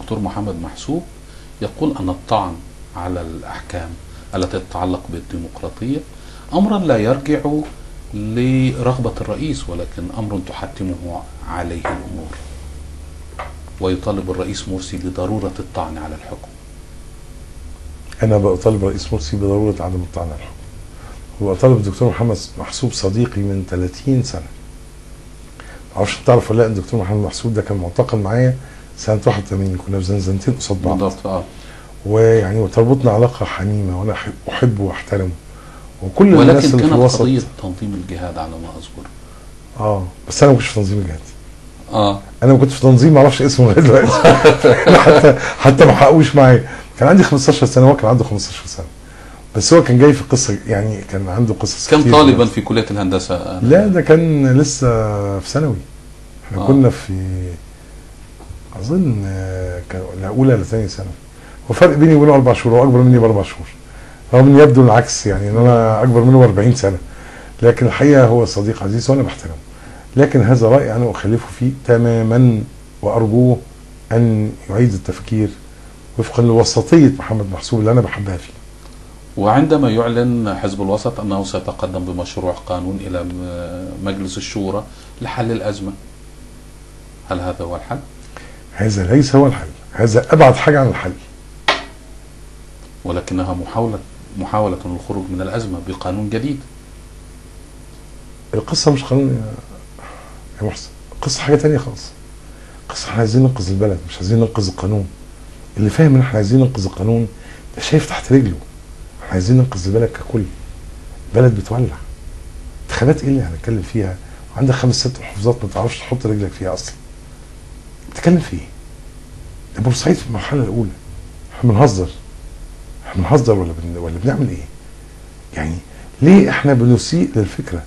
الدكتور محمد محسوب يقول أن الطعن على الأحكام التي تتعلق بالديمقراطية أمرا لا يرجع لرغبة الرئيس، ولكن أمر تحتمه عليه الأمور، ويطالب الرئيس مرسي بضرورة الطعن على الحكم. أنا بطالب الرئيس مرسي بضرورة عدم الطعن على الحكم، وبطالب الدكتور محمد محسوب صديقي من 30 سنة. معرفش تعرف ولا لا، الدكتور محمد محسوب ده كان معتقل معايا سنة 81، كنا في زنزانتين قصاد بعض بالضبط. ويعني وتربطنا علاقة حميمة، وأنا أحبه وأحترمه، وكل الناس ولكن اللي في كانت الوسط. قضية تنظيم الجهاد على ما أذكر. بس أنا ما كنتش في تنظيم الجهاد. أنا ما كنتش في تنظيم، ما أعرفش اسمه لغاية دلوقتي. حتى ما حققوش معايا. كان عندي 15 سنة وهو كان عنده 15 سنة، بس هو كان جاي في قصة، يعني كان عنده قصص كان كتير. طالبا في كلية الهندسة؟ لا، ده كان لسه في ثانوي. احنا كنا في اظن كان لا اولى ولا ثانيه ثانوي، وفرق بيني وبينه 4 شهور، هو اكبر مني ب4 شهور، رغم ان يبدو العكس، يعني ان انا اكبر منه ب 40 سنه، لكن الحقيقه هو صديق عزيز وانا بحترمه. لكن هذا رايي انا اخالفه فيه تماما، وارجوه ان يعيد التفكير وفقا لوسطيه محمد محسوب اللي انا بحبها فيه. وعندما يعلن حزب الوسط أنه سيتقدم بمشروع قانون إلى مجلس الشورى لحل الأزمة، هل هذا هو الحل؟ هذا ليس هو الحل، هذا أبعد حاجة عن الحل، ولكنها محاولة للخروج من الأزمة بقانون جديد. القصة مش قانون يا محسن، القصة حاجة تانية خالص. القصة احنا عايزين ننقذ البلد، مش عايزين ننقذ القانون. اللي فاهم ان احنا عايزين ننقذ القانون ده شايف تحت رجله. احنا عايزين ننقذ البلد ككل. البلد بتولع. انتخابات ايه اللي هنتكلم فيها؟ عندك 5 6 محافظات ما تعرفش تحط رجلك فيها اصلا. بتتكلم في ايه؟ ده بورسعيد في المرحلة الأولى. احنا بنهزر ولا بنعمل ايه؟ يعني ليه احنا بنسيء للفكرة؟